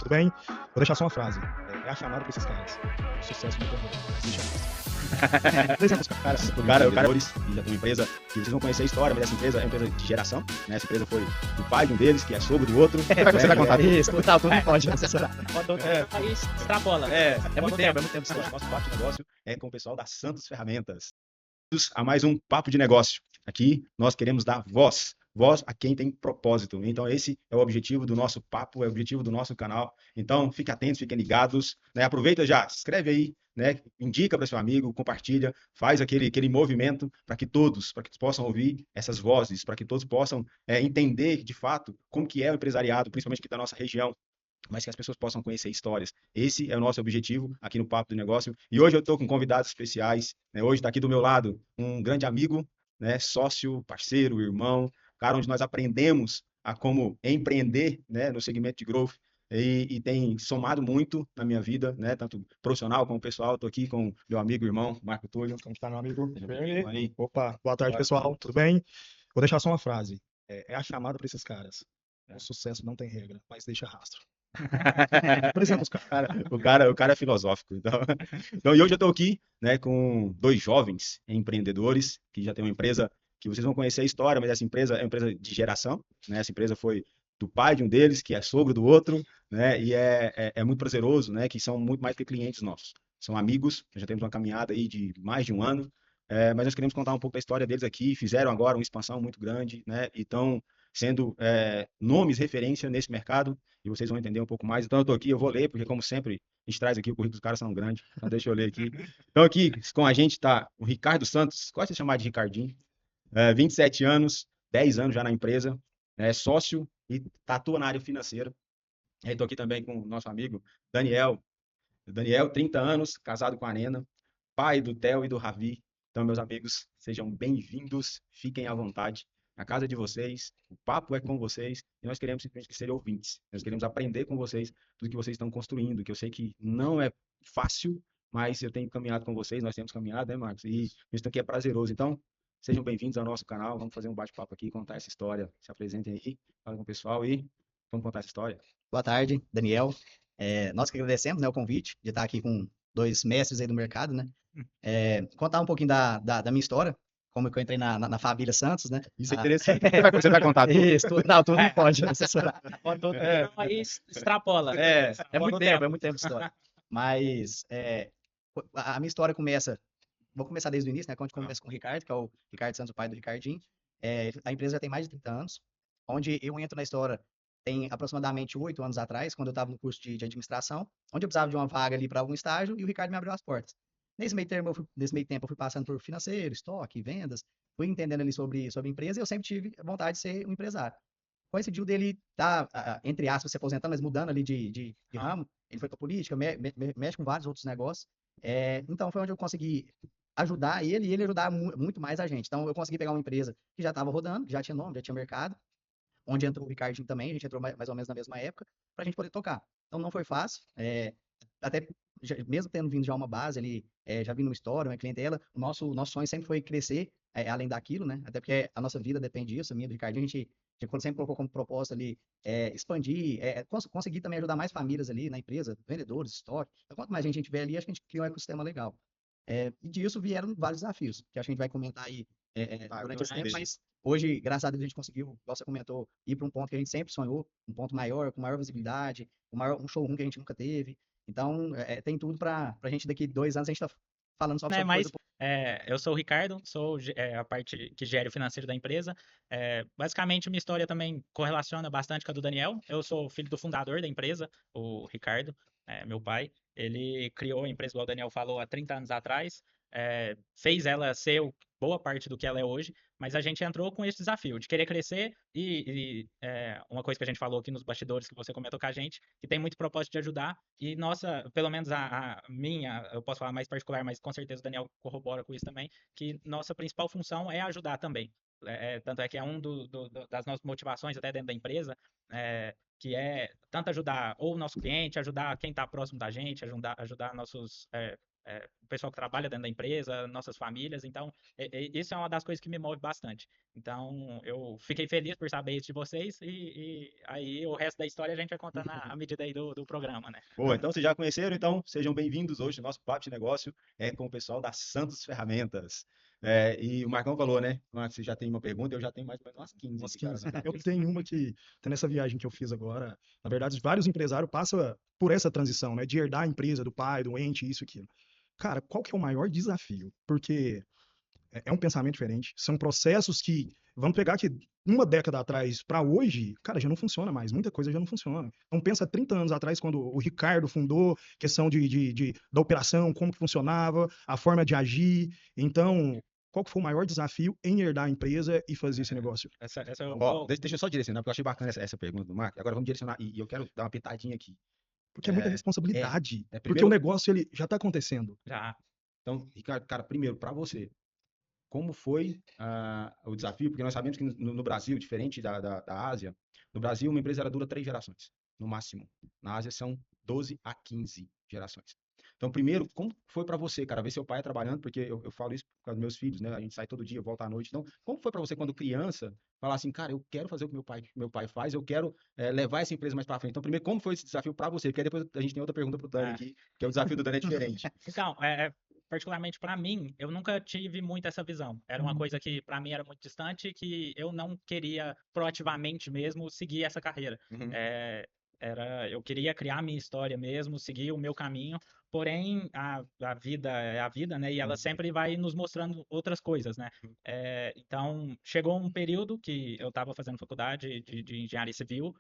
tudo bem? Vou deixar só uma frase. É a chamada pra esses caras. O sucesso não tem jeito. Deixa os caras. O cara empreendedores, e já tem uma empresa que vocês vão conhecer a história, mas essa empresa é uma empresa de geração, né? Essa empresa foi do pai de um deles, que é sogro do outro. Você vai contar Isso, total, tu não pode assessorar. Aí extrapola. É muito tempo. Nosso papo de negócio é com o pessoal da Santos Ferramentas. A mais um papo de negócio. Aqui nós queremos dar voz a quem tem propósito. Então esse é o objetivo do nosso papo, é o objetivo do nosso canal. Então fiquem atentos, fiquem ligados, né? Aproveita já, se inscreve aí, né? Indica para seu amigo, compartilha, faz aquele movimento para que todos possam ouvir essas vozes, para que todos possam entender de fato como que é o empresariado, principalmente aqui da nossa região, mas que as pessoas possam conhecer histórias. Esse é o nosso objetivo aqui no Papo do Negócio. E hoje eu estou com convidados especiais, né? Hoje está aqui do meu lado um grande amigo, né? Sócio, parceiro, irmão, cara onde nós aprendemos a como empreender, né? No segmento de growth. E tem somado muito na minha vida, né? Tanto profissional como pessoal. Estou aqui com meu amigo e irmão, Marco Túlio. Como está, meu amigo? Seja Bem? bem-vindo. Opa, boa tarde, pessoal. Tudo bem? Vou deixar só uma frase. É a chamada pra esses caras. O sucesso não tem regra, mas deixa rastro. Apresenta os caras. O cara é filosófico. Então, e hoje eu estou aqui, né, com dois jovens empreendedores que já têm uma empresa que vocês vão conhecer a história, mas essa empresa é uma empresa de geração, né? Essa empresa foi do pai de um deles, que é sogro do outro, né? E é muito prazeroso, né? Que são muito mais que clientes nossos. São amigos, já temos uma caminhada aí de mais de um ano, mas nós queremos contar um pouco da história deles aqui. Fizeram agora uma expansão muito grande, né? E estão sendo nomes referência nesse mercado e vocês vão entender um pouco mais. Então eu estou aqui, eu vou ler, porque como sempre a gente traz aqui, o currículo dos caras são grandes, então deixa eu ler aqui. Então aqui com a gente está o Ricardo Santos, gosta de chamar de Ricardinho, 27 anos, 10 anos já na empresa, sócio e atua na área financeira. Estou aqui também com o nosso amigo Daniel. Daniel, 30 anos, casado com a Arena, pai do Theo e do Ravi. Então, meus amigos, sejam bem-vindos, fiquem à vontade. A casa é de vocês, o papo é com vocês, e nós queremos simplesmente que sejam ouvintes. Nós queremos aprender com vocês tudo que vocês estão construindo, que eu sei que não é fácil, mas eu tenho caminhado com vocês, nós temos caminhado, né, Marcos? E isso aqui é prazeroso. Então, sejam bem-vindos ao nosso canal, vamos fazer um bate-papo aqui, contar essa história. Se apresentem aí, falem com o pessoal e vamos contar essa história. Boa tarde, Daniel. Nós que agradecemos, né, o convite de estar aqui com dois mestres aí do mercado, né? Contar um pouquinho da minha história, como que eu entrei na família Santos, né? Isso é interessante. Você vai contar tudo. Isso, tu não pode assessorar. Aí extrapola. É muito tempo de história. Mas a minha história começa, vou começar desde o início, né? Quando a gente começa com o Ricardo, que é o Ricardo Santos, o pai do Ricardinho. A empresa já tem mais de 30 anos, onde eu entro na história tem aproximadamente 8 anos atrás, quando eu estava no curso de administração, onde eu precisava de uma vaga ali para algum estágio e o Ricardo me abriu as portas. Nesse meio tempo, eu fui passando por financeiro, estoque, vendas, fui entendendo ali sobre a empresa e eu sempre tive vontade de ser um empresário. Coincidiu dele estar, entre aspas, se aposentando, mas mudando ali de ramo. Ele foi para política, mexe com vários outros negócios. Então, foi onde eu consegui ajudar ele e ele ajudar muito mais a gente. Então, eu consegui pegar uma empresa que já estava rodando, que já tinha nome, já tinha mercado, onde entrou o Ricardinho também, a gente entrou mais ou menos na mesma época, para a gente poder tocar. Então não foi fácil, até mesmo tendo vindo já uma base ali, já vindo uma história, uma clientela, o nosso sonho sempre foi crescer além daquilo, né? Até porque a nossa vida depende disso, a minha do Ricardinho, a gente sempre colocou como propósito ali expandir, conseguir também ajudar mais famílias ali na empresa, vendedores, estoque. Então, quanto mais gente a gente tiver ali, acho que a gente cria um ecossistema legal. E disso vieram vários desafios, que acho que a gente vai comentar aí durante esse tempo, mas hoje, graças a Deus, a gente conseguiu, igual você comentou, ir para um ponto que a gente sempre sonhou, um ponto maior, com maior visibilidade, um showroom que a gente nunca teve. Então, tem tudo para a gente daqui 2 anos a gente tá falando só sobre Mas coisa. eu sou o Ricardo, sou a parte que gera o financeiro da empresa. Basicamente, minha história também correlaciona bastante com a do Daniel. Eu sou filho do fundador da empresa, o Ricardo, meu pai. Ele criou a empresa, igual o Daniel falou, há 30 anos atrás. Fez ela ser boa parte do que ela é hoje, mas a gente entrou com esse desafio de querer crescer e uma coisa que a gente falou aqui nos bastidores, que você comentou com a gente, que tem muito propósito de ajudar, e nossa, pelo menos a minha, eu posso falar mais particular, mas com certeza o Daniel corrobora com isso também, que nossa principal função é ajudar também. Tanto é que é das nossas motivações até dentro da empresa, que é tanto ajudar ou o nosso cliente, ajudar quem está próximo da gente, ajudar nossos o pessoal que trabalha dentro da empresa, nossas famílias. Então, isso é uma das coisas que me move bastante. Então, eu fiquei feliz por saber isso de vocês e aí o resto da história a gente vai contando à medida aí do programa, né? Boa, então vocês já conheceram, então sejam bem-vindos hoje no nosso Papo de Negócio com o pessoal da Santos Ferramentas. E o Marcão falou, né? Você já tem uma pergunta, eu já tenho mais ou menos umas 15. Umas aqui, cara, 15. na Eu cabeça. tenho uma que, tá nessa viagem que eu fiz agora, na verdade, vários empresários passam por essa transição, né? De herdar a empresa do pai, do ente, isso, aquilo. Cara, qual que é o maior desafio? Porque é um pensamento diferente, são processos que, vamos pegar que uma década atrás para hoje, cara, já não funciona mais, muita coisa já não funciona. Então pensa 30 anos atrás, quando o Ricardo fundou, questão da operação, como que funcionava, a forma de agir. Então, qual que foi o maior desafio em herdar a empresa e fazer esse negócio? Essa Ó, deixa eu só direcionar, porque eu achei bacana essa pergunta do Marco. Agora vamos direcionar, e eu quero dar uma pitadinha aqui. Porque é muita responsabilidade, porque primeiro, o negócio ele já está acontecendo. já. então, Ricardo, cara, primeiro, para você, como foi o desafio? Porque nós sabemos que no Brasil, diferente da Ásia, no Brasil uma empresa ela dura 3 gerações, no máximo. Na Ásia são 12 a 15 gerações. Então, primeiro, como foi para você, cara, ver seu pai trabalhando? Porque eu falo isso por causa dos meus filhos, né? A gente sai todo dia, volta à noite. Então, como foi para você quando criança, falar assim, cara, eu quero fazer o que meu pai faz, eu quero levar essa empresa mais para frente. Então, primeiro, como foi esse desafio para você? Porque aí depois a gente tem outra pergunta pro Dani aqui, que é o desafio do Dani é diferente. Então, particularmente para mim, eu nunca tive muito essa visão. Era uma coisa que para mim era muito distante, que eu não queria proativamente mesmo seguir essa carreira. Uhum. Eu queria criar a minha história mesmo, seguir o meu caminho, porém a vida é a vida, né? E ela sempre vai nos mostrando outras coisas, né? Então, chegou um período que eu estava fazendo faculdade de engenharia civil,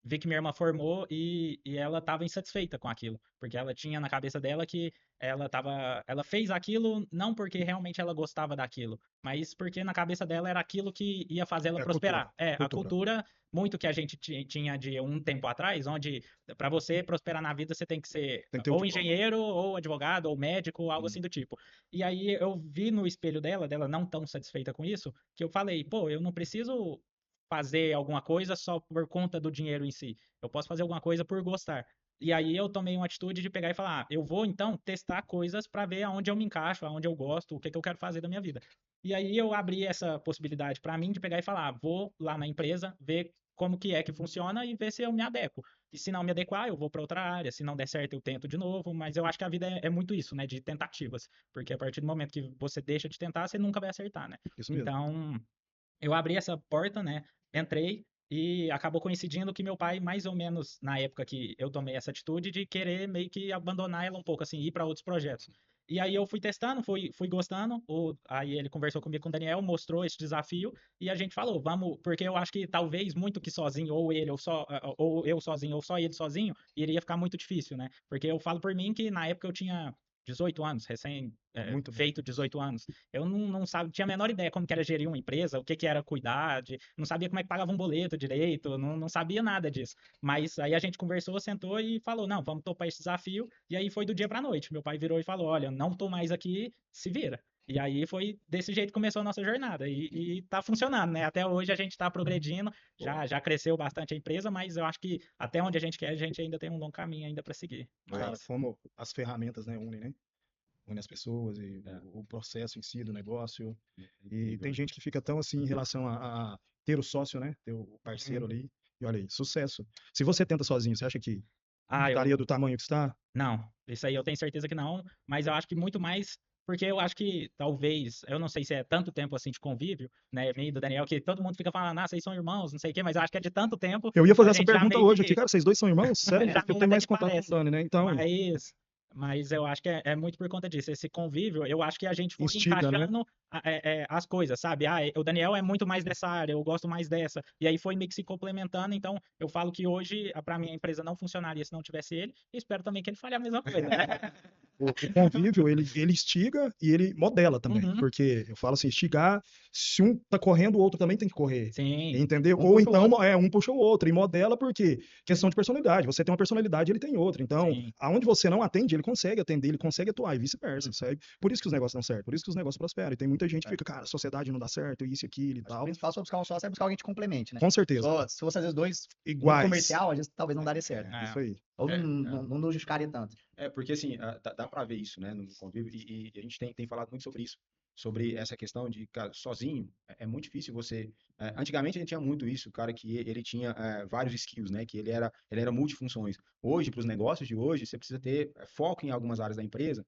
vi que minha irmã formou e ela estava insatisfeita com aquilo, porque ela tinha na cabeça dela que ela fez aquilo não porque realmente ela gostava daquilo, mas porque na cabeça dela era aquilo que ia fazer ela É a prosperar. cultura. A cultura muito que a gente tinha de um tempo atrás, onde para você prosperar na vida você tem que ser Tem que ter um ou diploma. engenheiro, ou advogado, ou médico, algo assim do tipo. E aí eu vi no espelho dela não tão satisfeita com isso, que eu falei, pô, eu não preciso fazer alguma coisa só por conta do dinheiro em si. Eu posso fazer alguma coisa por gostar. E aí eu tomei uma atitude de pegar e falar, eu vou então testar coisas para ver aonde eu me encaixo, aonde eu gosto, o que eu quero fazer da minha vida. E aí eu abri essa possibilidade para mim de pegar e falar, vou lá na empresa, ver como que é que funciona e ver se eu me adequo. E se não me adequar, eu vou para outra área. Se não der certo, eu tento de novo. Mas eu acho que a vida é muito isso, né? De tentativas. Porque a partir do momento que você deixa de tentar, você nunca vai acertar, né? Isso mesmo. Então, eu abri essa porta, né? Entrei e acabou coincidindo que meu pai, mais ou menos na época que eu tomei essa atitude, de querer meio que abandonar ela um pouco, assim, ir para outros projetos. E aí eu fui testando, fui gostando. Aí ele conversou comigo com o Daniel, mostrou esse desafio e a gente falou, vamos, porque eu acho que talvez muito que sozinho, ou ele, ou eu sozinho, ou só ele sozinho, iria ficar muito difícil, né? Porque eu falo por mim que na época eu tinha 18 anos, Muito bom. feito 18 anos. Eu não tinha a menor ideia como que era gerir uma empresa, o que era cuidar, não sabia como é que pagava um boleto direito, não sabia nada disso. Mas aí a gente conversou, sentou e falou, não, vamos topar esse desafio. E aí foi do dia pra noite. Meu pai virou e falou, olha, não tô mais aqui, se vira. E aí foi desse jeito que começou a nossa jornada. E tá funcionando, né? Até hoje a gente tá progredindo, já cresceu bastante a empresa, mas eu acho que até onde a gente quer, a gente ainda tem um longo caminho ainda para seguir. Cara, Mas, como as ferramentas, né, unem, né? Une as pessoas e o processo em si do negócio. E tem gente que fica tão assim em relação a ter o sócio, né? Ter o parceiro ali. E olha aí, sucesso. Se você tenta sozinho, você acha que estaria do tamanho que está? Não, isso aí eu tenho certeza que não, mas eu acho que muito mais, porque eu acho que talvez, eu não sei se é tanto tempo assim de convívio, né, meio do Daniel, que todo mundo fica falando, vocês são irmãos, não sei o quê, mas eu acho que é de tanto tempo. Eu ia fazer a essa gente já pergunta meio hoje que- aqui, cara, vocês dois são irmãos? Sério? Já Porque eu não tenho anda mais que contato com o parece. Dani, né? Então, Mas eu acho que é muito por conta disso. Esse convívio, eu acho que a gente foi instiga, né? encaixando as coisas, sabe? O Daniel é muito mais dessa área, eu gosto mais dessa. E aí foi meio que se complementando. Então, eu falo que hoje, para mim, a empresa não funcionaria se não tivesse ele. E espero também que ele fale a mesma coisa, né? O convívio, ele instiga e ele modela também. Uhum. Porque eu falo assim, instigar, se um tá correndo, o outro também tem que correr. Sim. Entendeu? Um Ou puxa o então, um puxa o outro. E modela porque questão de personalidade. Você tem uma personalidade, ele tem outra. Então, Sim. aonde você não atende, ele consegue atender, ele consegue atuar e vice-versa, sabe? Por isso que os negócios dão certo, por isso que os negócios prosperam. E tem muita gente fica, cara, a sociedade não dá certo, isso e aquilo e O tal. principal se buscar um sócio é buscar alguém que te complemente, né? Com certeza. Se fosse às vezes dois no Iguais. comercial, às vezes talvez não daria certo. É. Isso aí. Ou É, não justificaria tanto. Porque assim, dá para ver isso, né, no convívio, e a gente tem falado muito sobre isso, sobre essa questão de, cara, sozinho, é muito difícil você. Antigamente a gente tinha muito isso, o cara que ele tinha vários skills, né, que ele era multifunções. Hoje, para os negócios de hoje, você precisa ter foco em algumas áreas da empresa,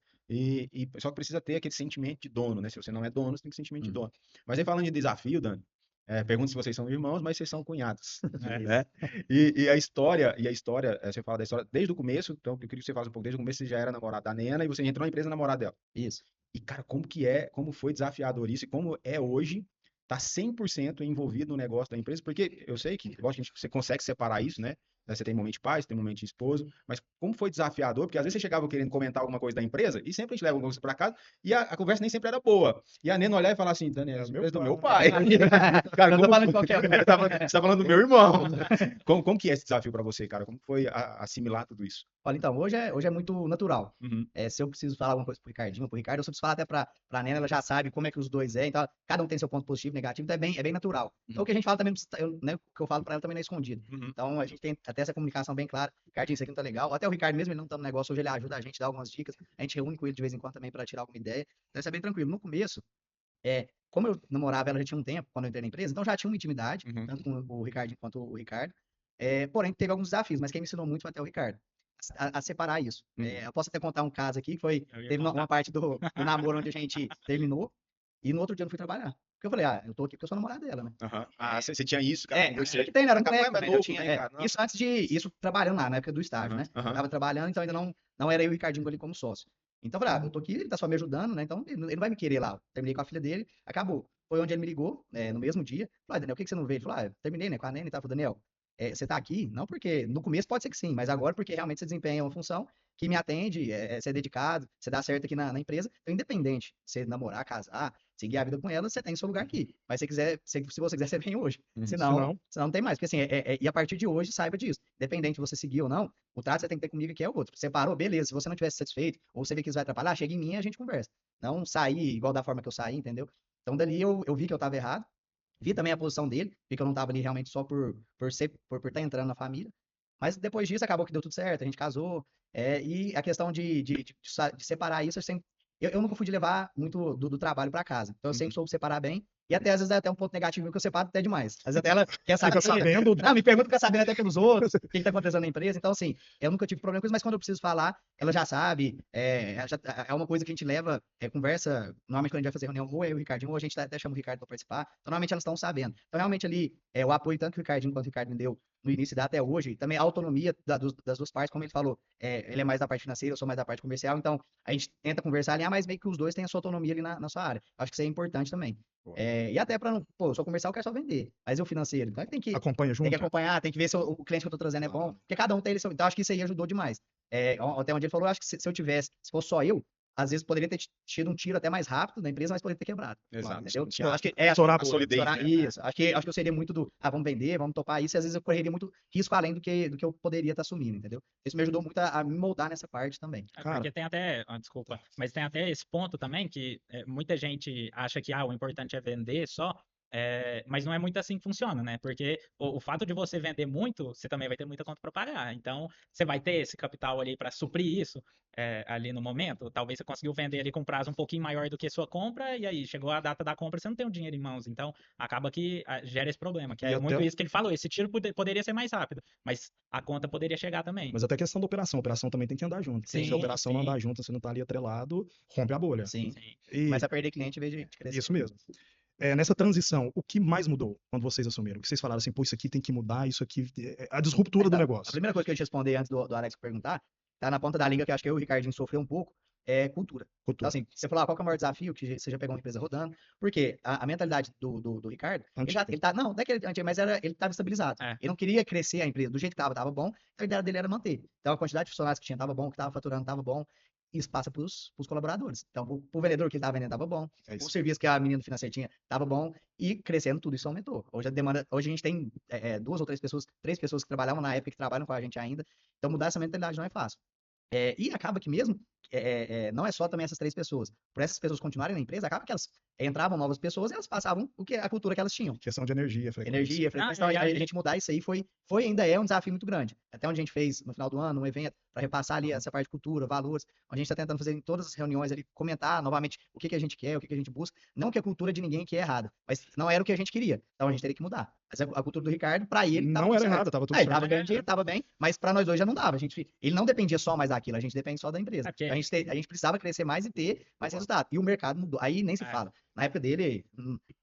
só que precisa ter aquele sentimento de dono, né? Se você não é dono, você tem que sentimento de dono. Mas aí falando de desafio, Dani, pergunto se vocês são irmãos, mas vocês são cunhados, É. né? E a história, você fala da história desde o começo, então eu queria que você falasse um pouco desde o começo, você já era namorado da Nena e você entrou na empresa namorada dela. Isso. E, cara, como foi desafiador isso e como é hoje tá 100% envolvido no negócio da empresa, porque eu sei que, lógico, você consegue separar isso, né? Você tem momento de pai, você tem momento de esposo, mas como foi desafiador, porque às vezes você chegava querendo comentar alguma coisa da empresa, e sempre a gente leva alguma coisa para casa, e a conversa nem sempre era boa. E a Nena olhar e falar assim, Daniel, é empresa do meu pai. Cara, Não tô falando de qualquer um. Você tá falando do meu irmão. Como que é esse desafio para você, cara? Como foi assimilar tudo isso? Olha, então, hoje é muito natural. Uhum. Se eu preciso falar alguma coisa pro Ricardinho ou pro Ricardo, eu só preciso falar até pra Nena, ela já sabe como é que os dois então cada um tem seu ponto positivo e negativo, então é bem natural. Então o que a gente fala também, né, o que eu falo pra ela também não é escondido. Uhum. Então a gente tem até essa comunicação bem clara. Ricardinho, isso aqui não tá legal. Até o Ricardo mesmo, ele não tá no negócio, hoje ele ajuda a gente, dá algumas dicas. A gente reúne com ele de vez em quando também pra tirar alguma ideia. Então isso é bem tranquilo. No começo, como eu namorava ela já tinha um tempo, quando eu entrei na empresa, então já tinha uma intimidade, Uhum. tanto com o Ricardinho quanto o Ricardo. Porém, teve alguns desafios, mas quem me ensinou muito foi até o Ricardo. A separar isso. Uhum. Eu posso até contar um caso aqui, que Eu ia teve uma contar. parte do namoro onde a gente terminou, e no outro dia eu não fui trabalhar. Porque eu falei, eu tô aqui porque eu sou namorado dela, né? Aham. Você tinha isso, cara? É que tem, né? Era um Cara, moleque mas é também, novo, eu tinha, né, cara? isso antes isso trabalhando lá, na época do estágio, Aham, né? aham. Tava trabalhando, então ainda não era eu e o Ricardinho ali como sócio. Então eu falei, eu tô aqui, ele tá só me ajudando, né? Então ele não vai me querer lá. Eu terminei com a filha dele, acabou. Foi onde ele me ligou, no mesmo dia. Falei, Daniel, por que você não veio? Ele falou, terminei, né, com a Nene e tal. Falei, Daniel, você tá aqui? Não porque, no começo pode ser que sim, mas agora porque realmente você desempenha uma função que me atende, você é dedicado, você dá certo aqui na empresa. Então, independente, você namorar, casar, seguir a vida com ela, você tem seu lugar aqui. Mas se você quiser, você vem hoje. Senão não tem mais. Porque assim, e a partir de hoje, saiba disso. Independente de você seguir ou não, o trato você tem que ter comigo que é o outro. Separou, beleza. Se você não estiver satisfeito, ou você vê que isso vai atrapalhar, chega em mim e a gente conversa. Não sair igual da forma que eu saí, entendeu? Então, dali eu vi que eu estava errado. Vi também a posição dele, vi que eu não estava ali realmente só por estar entrando na família. Mas depois disso acabou que deu tudo certo, a gente casou. E a questão de separar isso, eu nunca fui de levar muito do trabalho para casa. Então eu sempre soube separar bem. E até às vezes é até um ponto negativo que eu separo até demais. Às vezes até ela quer saber. Fica sabendo. Não, me pergunta, fica sabendo até pelos outros, o que está acontecendo na empresa. Então, assim, eu nunca tive problema com isso, mas quando eu preciso falar, ela já sabe. É uma coisa que a gente leva, conversa. Normalmente, quando a gente vai fazer reunião, ou eu e o Ricardinho, ou a gente até chama o Ricardo para participar. Então, normalmente elas estão sabendo. Então, realmente, ali, o apoio tanto que o Ricardinho quanto o Ricardo me deu no início e dá até hoje, também a autonomia das duas partes, como ele falou. Ele é mais da parte financeira, eu sou mais da parte comercial. Então, a gente tenta conversar, alinhar, mas meio que os dois têm a sua autonomia ali na sua área. Acho que isso é importante também. E até para não, eu sou comercial, eu quero só vender. Mas eu financeiro, então tem que Acompanha junto. acompanhar, tem que ver se o cliente que eu tô trazendo é bom, porque cada um tem ele seu. Então acho que isso aí ajudou demais. Até onde ele falou, acho que se eu tivesse, se fosse só eu, às vezes poderia ter tido um tiro até mais rápido da empresa, mas poderia ter quebrado. Exato. Entendeu? Tinha Eu acho que estourar a solidez, né? isso. Acho que eu seria muito vamos vender, vamos topar isso, e às vezes eu correria muito risco além do que eu poderia estar assumindo, entendeu? Isso me ajudou muito a me moldar nessa parte também. Porque tem até, desculpa, mas tem até esse ponto também que muita gente acha que o importante é vender só, mas não é muito assim que funciona, né? Porque o fato de você vender muito, você também vai ter muita conta para pagar. Então, você vai ter esse capital ali para suprir isso ali no momento. Talvez você conseguiu vender ali com prazo um pouquinho maior do que a sua compra, e aí chegou a data da compra, você não tem o dinheiro em mãos. Então, acaba que gera esse problema, que E é muito até- isso que ele falou. Esse tiro poderia ser mais rápido, mas a conta poderia chegar também. Mas até questão da operação. A operação também tem que andar junto. Sim, Se a operação não sim. andar junto, você não tá ali atrelado, rompe a bolha. Sim. Sim. E Mas a perder cliente em vez de crescer. isso mesmo. Nessa transição, o que mais mudou quando vocês assumiram? Que vocês falaram assim, pô, isso aqui tem que mudar, isso aqui. A disruptura do A negócio. primeira coisa que eu ia te responder antes do Alex perguntar, tá na ponta da língua que eu acho que eu e o Ricardinho sofreu um pouco, é cultura. Então, Cultura. assim, você falou, qual que é o maior desafio que você já pegou uma empresa rodando? Porque a mentalidade do Ricardo, não é que ele antigo, mas ele estava estabilizado. Ele não queria crescer a empresa do jeito que estava bom, então a ideia dele era manter. Então, a quantidade de funcionários que tinha estava bom, que estava faturando estava bom, isso passa para os colaboradores. Então, o vendedor que ele estava vendendo estava bom, o serviço que a menina do financeiro tinha estava bom, e crescendo tudo isso aumentou. Hoje a gente tem 2 ou 3 pessoas, 3 pessoas que trabalhavam na época que trabalham com a gente ainda. Então, mudar essa mentalidade não é fácil. E acaba que mesmo não é só também essas 3 pessoas. Por essas pessoas continuarem na empresa, acaba que elas entravam novas pessoas e elas passavam a cultura que elas tinham. Questão de energia, frequência. Energia, frequência, então, a gente mudar isso aí ainda é um desafio muito grande. Até onde a gente fez no final do ano um evento para repassar ali essa parte de cultura, valores, onde a gente está tentando fazer em todas as reuniões ali, comentar novamente o que a gente quer, o que a gente busca. Não que a cultura de ninguém aqui é errada, mas não era o que a gente queria. Então a gente teria que mudar. Mas a cultura do Ricardo, para ele, Não era errado, tava tudo ele certo. tava ganhando dinheiro, tava bem, mas para nós dois já não dava. Ele não dependia só mais daquilo, a gente depende só da empresa. porque- Então, a gente precisava crescer mais e ter mais resultado. E o mercado mudou. Aí nem se É. fala. Na época dele,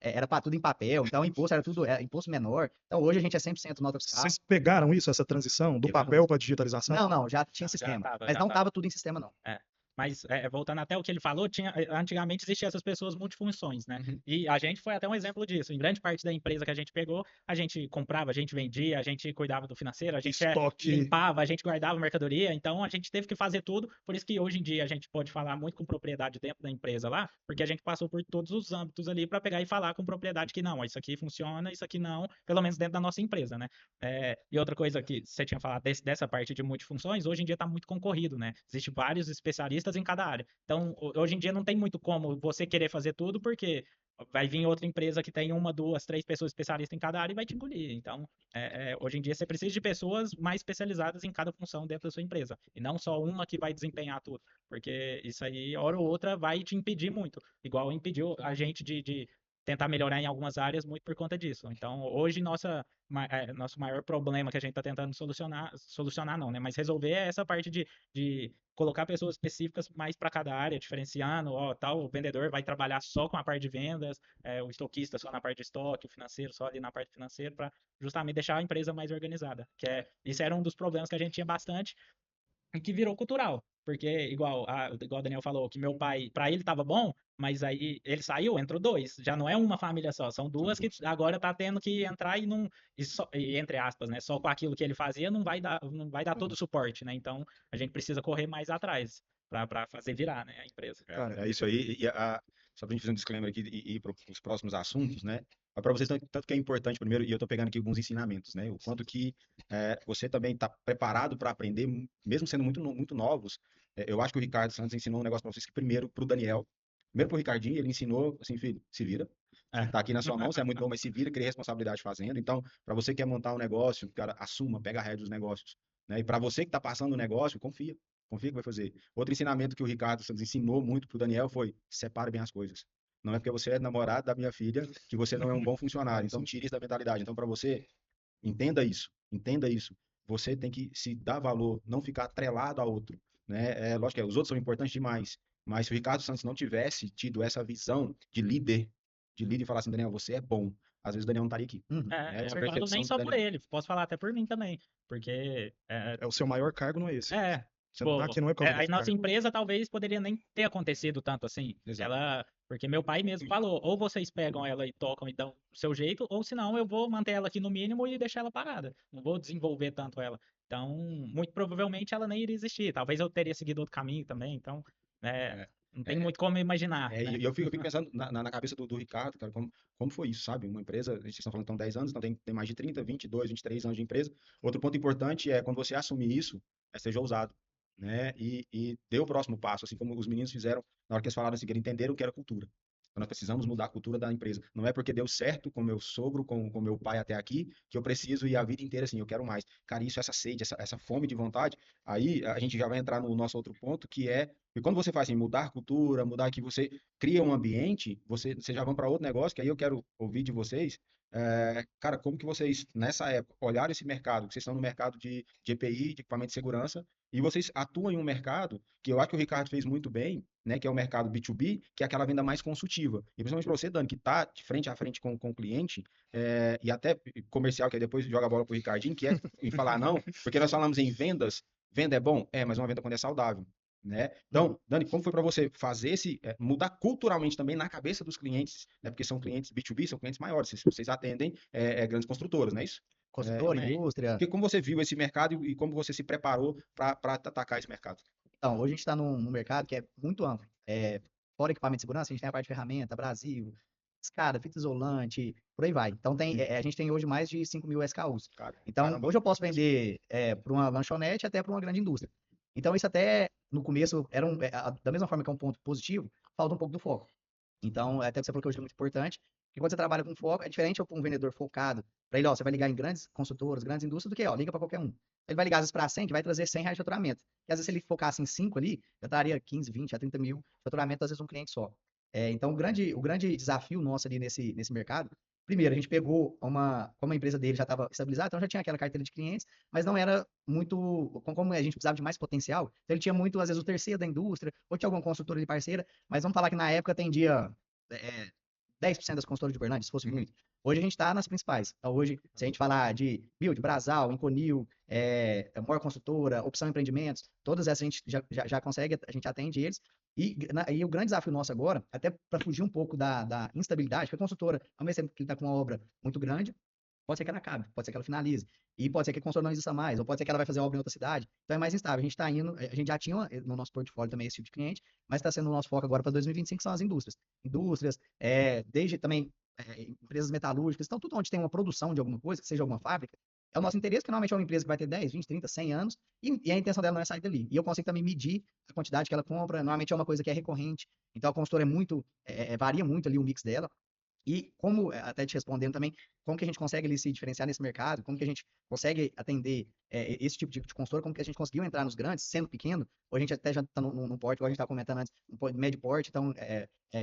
era para tudo em papel, então o imposto era tudo imposto menor. Então hoje a gente é 100% nota fiscal. Vocês pegaram isso, essa transição do Pegamos. papel para digitalização? Não, já tinha Já sistema. tava, Mas já não tava. tava tudo em sistema, não. Mas voltando até o que ele falou, antigamente existiam essas pessoas multifunções, né? Uhum. E a gente foi até um exemplo disso. Em grande parte da empresa que a gente pegou, a gente comprava, a gente vendia, a gente cuidava do financeiro, a gente Estoque. limpava, a gente guardava mercadoria. Então a gente teve que fazer tudo. Por isso que hoje em dia a gente pode falar muito com propriedade dentro da empresa lá, porque a gente passou por todos os âmbitos ali para pegar e falar com propriedade que não, isso aqui funciona, isso aqui não, pelo menos dentro da nossa empresa, né? E outra coisa que você tinha falado dessa parte de multifunções, hoje em dia está muito concorrido, né? Existem vários especialistas em cada área. Então, hoje em dia não tem muito como você querer fazer tudo, porque vai vir outra empresa que tem 1, 2, 3 pessoas especialistas em cada área e vai te engolir. Então, hoje em dia você precisa de pessoas mais especializadas em cada função dentro da sua empresa. E não só uma que vai desempenhar tudo. Porque isso aí, hora ou outra, vai te impedir muito. Igual impediu a gente de tentar melhorar em algumas áreas muito por conta disso. Então, hoje, nosso maior problema que a gente está tentando solucionar não, né? Mas resolver é essa parte de colocar pessoas específicas mais para cada área, diferenciando, tal vendedor vai trabalhar só com a parte de vendas, o estoquista só na parte de estoque, o financeiro só ali na parte financeira, para justamente deixar a empresa mais organizada. Isso era um dos problemas que a gente tinha bastante e que virou cultural. Porque, igual o Daniel falou, que meu pai, para ele tava bom, mas aí ele saiu, entrou 2. Já não é uma família só, são 2 que agora tá tendo que entrar e entre aspas, né? Só com aquilo que ele fazia não vai dar todo o suporte, né? Então a gente precisa correr mais atrás para fazer virar, né, a empresa. Cara, É isso aí. Só pra gente fazer um disclaimer aqui e ir para os próximos assuntos, né? Mas para vocês, tanto que é importante primeiro, e eu estou pegando aqui alguns ensinamentos, né? O quanto que você também está preparado para aprender, mesmo sendo muito novos. Eu acho que o Ricardo Santos ensinou um negócio para vocês que primeiro para o Daniel, primeiro para o Ricardinho, ele ensinou assim, filho, se vira. Tá aqui na sua mão, você é muito bom, mas se vira, cria responsabilidade fazendo. Então, para você que quer montar um negócio, cara, assuma, pega a rédea dos negócios, né? E para você que está passando o negócio, confia. Confia que vai fazer. Outro ensinamento que o Ricardo Santos ensinou muito pro Daniel foi: separe bem as coisas. Não é porque você é namorado da minha filha que você não é um bom funcionário. Então, tire isso da mentalidade. Então, para você, entenda isso. Entenda isso. Você tem que se dar valor, não ficar atrelado a outro, né? Lógico que os outros são importantes demais, mas se o Ricardo Santos não tivesse tido essa visão de líder e falar assim: Daniel, você é bom. Às vezes o Daniel não estaria aqui. Uhum. Né? Eu Essa falo percepção nem do só por Daniel. ele, posso falar até por mim também, porque o seu maior cargo não é esse. Você não tá tipo, aqui não é por causa a desse nossa cargo. empresa talvez poderia nem ter acontecido tanto assim. Exato. Porque meu pai mesmo falou, ou vocês pegam ela e tocam e dão o seu jeito, ou senão eu vou manter ela aqui no mínimo e deixar ela parada. Não vou desenvolver tanto ela. Então, muito provavelmente ela nem iria existir. Talvez eu teria seguido outro caminho também. Então, É, não tem é, muito como imaginar, É, né? e eu fico pensando na cabeça do Ricardo, cara, como foi isso, sabe? Uma empresa, a gente está falando então 10 anos, então tem mais de 30, 22, 23 anos de empresa. Outro ponto importante é quando você assumir isso, seja ousado, né? E dê o próximo passo, assim como os meninos fizeram na hora que eles falaram assim, que eles entenderam o que era cultura. Então, nós precisamos mudar a cultura da empresa. Não é porque deu certo com meu sogro, com meu pai até aqui, que eu preciso ir a vida inteira assim, eu quero mais. Cara, isso, essa sede, essa fome de vontade, aí a gente já vai entrar no nosso outro ponto, que é e quando você faz assim, mudar cultura, mudar que você cria um ambiente, você já vão para outro negócio, que aí eu quero ouvir de vocês, cara, como que vocês, nessa época, olharam esse mercado, que vocês estão no mercado de EPI, de equipamento de segurança, e vocês atuam em um mercado que eu acho que o Ricardo fez muito bem, né, que é o mercado B2B, que é aquela venda mais consultiva. E principalmente para você, Dani, que está de frente a frente com o cliente, e até comercial, que aí depois joga a bola para o Ricardinho, que é em falar não, porque nós falamos em vendas, venda é bom? mas uma venda quando é saudável. Né? Então, Dani, como foi para você fazer mudar culturalmente também na cabeça dos clientes, né? Porque são clientes B2B, são clientes maiores, vocês atendem grandes construtoras, não é isso? Construtora, também. indústria. Como você viu esse mercado e como você se preparou para atacar esse mercado? Então, hoje a gente está num mercado que é muito amplo. Fora equipamento de segurança, a gente tem a parte de ferramenta, Brasil, escada, fita isolante, por aí vai. Então, a gente tem hoje mais de 5.000 SKUs. Cara, Então, caramba. hoje eu posso vender para uma lanchonete até para uma grande indústria. Então, isso até no começo era da mesma forma que é um ponto positivo, falta um pouco do foco. Então, até que você falou que hoje é muito importante, porque quando você trabalha com foco, é diferente para um vendedor focado, para ele, ó, você vai ligar em grandes consultoras, grandes indústrias, do que, ó, liga para qualquer um. Ele vai ligar às vezes para 100, que vai trazer R$ 100 de faturamento. E às vezes se ele focasse em 5 ali, já estaria 15, 20, a 30 mil de faturamento, às vezes um cliente só. Então, o grande desafio nosso ali nesse mercado, primeiro, a gente pegou como a empresa dele já estava estabilizada, então já tinha aquela carteira de clientes, mas não era muito, como a gente precisava de mais potencial, então ele tinha muito, às vezes, o terceiro da indústria, ou tinha alguma consultora de parceira, mas vamos falar que na época atendia 10% das consultoras de Uberlândia, se fosse muito. Hoje a gente está nas principais. Então, hoje, se a gente falar de Build, Brasal, Inconil, Maior Consultora, Opção Empreendimentos, todas essas a gente já consegue, a gente atende eles. E o grande desafio nosso agora, até para fugir um pouco da instabilidade, porque a consultora, ao mesmo tempo que ele está com uma obra muito grande, pode ser que ela acabe, pode ser que ela finalize, e pode ser que a consultora não exista mais, ou pode ser que ela vai fazer obra em outra cidade, então é mais instável. A gente está indo, a gente já tinha no nosso portfólio também esse tipo de cliente, mas está sendo o nosso foco agora para 2025, que são as indústrias. Indústrias, desde também empresas metalúrgicas, então tudo onde tem uma produção de alguma coisa, que seja alguma fábrica, é o nosso interesse, que normalmente é uma empresa que vai ter 10, 20, 30, 100 anos, e a intenção dela não é sair dali. E eu consigo também medir a quantidade que ela compra, normalmente é uma coisa que é recorrente, então a consultora varia muito ali o mix dela, e como, até te respondendo também, como que a gente consegue ali se diferenciar nesse mercado, como que a gente consegue atender esse tipo de consultor, como que a gente conseguiu entrar nos grandes, sendo pequeno, ou a gente até já está num porte, igual a gente estava comentando antes, um médio porte, então